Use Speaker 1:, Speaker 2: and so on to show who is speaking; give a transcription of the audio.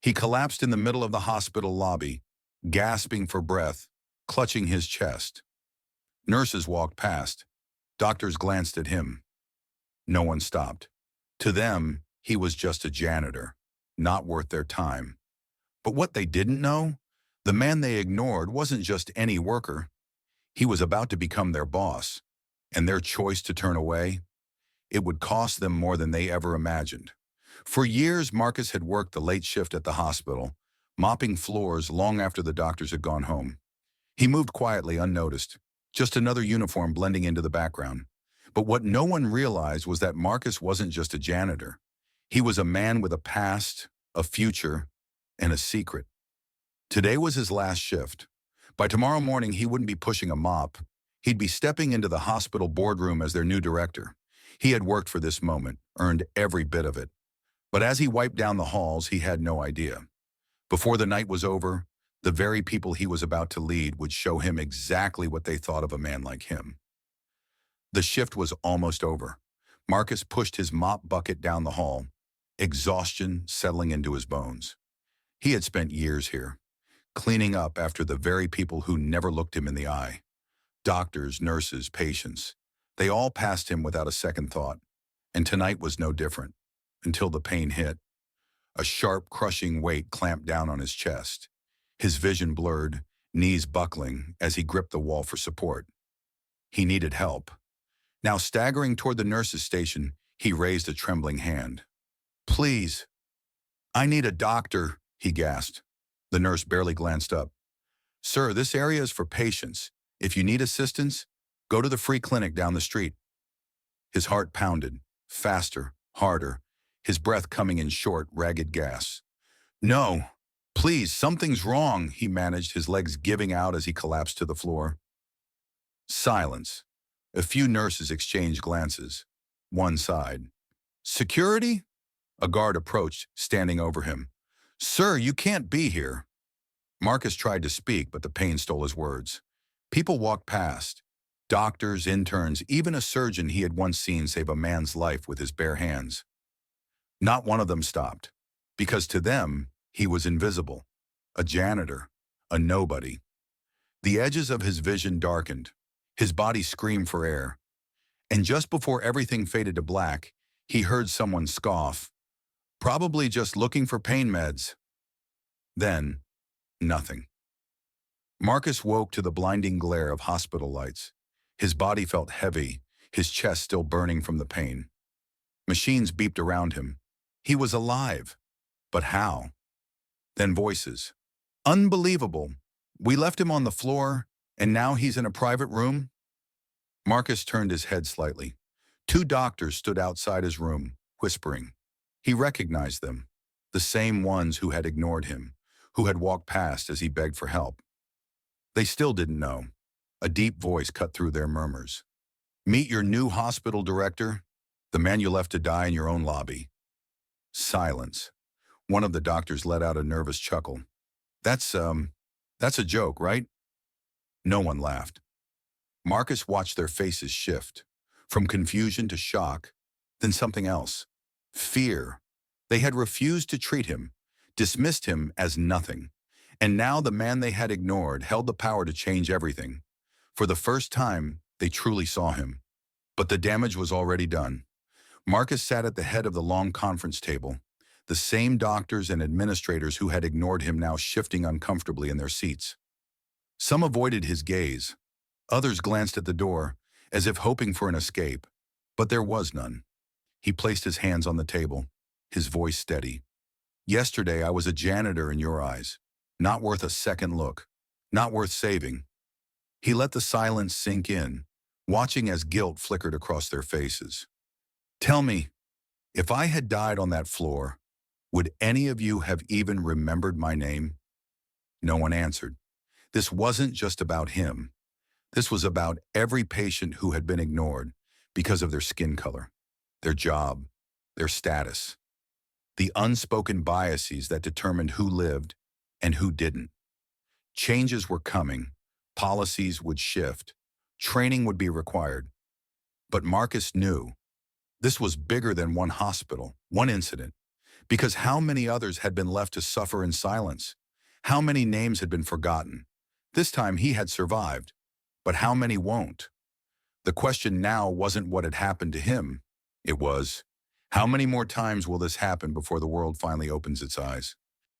Speaker 1: He collapsed in the middle of the hospital lobby, gasping for breath, clutching his chest. Nurses walked past. Doctors glanced at him. No one stopped. To them, he was just a janitor, not worth their time. But what they didn't know, the man they ignored wasn't just any worker. He was about to become their boss, and their choice to turn away, it would cost them more than they ever imagined. For years, Marcus had worked the late shift at the hospital, mopping floors long after the doctors had gone home. He moved quietly, unnoticed, just another uniform blending into the background. But what no one realized was that Marcus wasn't just a janitor. He was a man with a past, a future, and a secret. Today was his last shift. By tomorrow morning, he wouldn't be pushing a mop. He'd be stepping into the hospital boardroom as their new director. He had worked for this moment, earned every bit of it. But as he wiped down the halls, he had no idea. Before the night was over, the very people he was about to lead would show him exactly what they thought of a man like him. The shift was almost over. Marcus pushed his mop bucket down the hall, exhaustion settling into his bones. He had spent years here, cleaning up after the very people who never looked him in the eye. Doctors, nurses, patients. They all passed him without a second thought. And tonight was no different, until the pain hit. A sharp, crushing weight clamped down on his chest. His vision blurred, knees buckling as he gripped the wall for support. He needed help. Now staggering toward the nurse's station, he raised a trembling hand. "Please, I need a doctor," he gasped. The nurse barely glanced up. "Sir, this area is for patients. If you need assistance, go to the free clinic down the street." His heart pounded, faster, harder, his breath coming in short, ragged gasps. "No, please, something's wrong," he managed, his legs giving out as he collapsed to the floor. Silence. A few nurses exchanged glances. One sighed. "Security?" A guard approached, standing over him. "Sir, you can't be here." Marcus tried to speak, but the pain stole his words. People walked past. Doctors, interns, even a surgeon he had once seen save a man's life with his bare hands. Not one of them stopped, because to them, he was invisible. A janitor, a nobody. The edges of his vision darkened. His body screamed for air. And just before everything faded to black, he heard someone scoff. "Probably just looking for pain meds." Then, nothing. Marcus woke to the blinding glare of hospital lights. His body felt heavy, his chest still burning from the pain. Machines beeped around him. He was alive. But how? Then voices. "Unbelievable. We left him on the floor, and now he's in a private room?" Marcus turned his head slightly. Two doctors stood outside his room, whispering. He recognized them, the same ones who had ignored him, who had walked past as he begged for help. They still didn't know. A deep voice cut through their murmurs. "Meet your new hospital director, the man you left to die in your own lobby." Silence. One of the doctors let out a nervous chuckle. That's a joke, right?" No one laughed. Marcus watched their faces shift, from confusion to shock, then something else. Fear. They had refused to treat him, dismissed him as nothing. And now the man they had ignored held the power to change everything. For the first time, they truly saw him. But the damage was already done. Marcus sat at the head of the long conference table, the same doctors and administrators who had ignored him now shifting uncomfortably in their seats. Some avoided his gaze. Others glanced at the door, as if hoping for an escape. But there was none. He placed his hands on the table, his voice steady. "Yesterday I was a janitor in your eyes. Not worth a second look. Not worth saving." He let the silence sink in, watching as guilt flickered across their faces. "Tell me, if I had died on that floor, would any of you have even remembered my name?" No one answered. This wasn't just about him. This was about every patient who had been ignored because of their skin color, their job, their status. The unspoken biases that determined who lived and who didn't. Changes were coming. Policies would shift. Training would be required. But Marcus knew this was bigger than one hospital, one incident. Because how many others had been left to suffer in silence? How many names had been forgotten? This time he had survived, but how many won't? The question now wasn't what had happened to him. It was, how many more times will this happen before the world finally opens its eyes?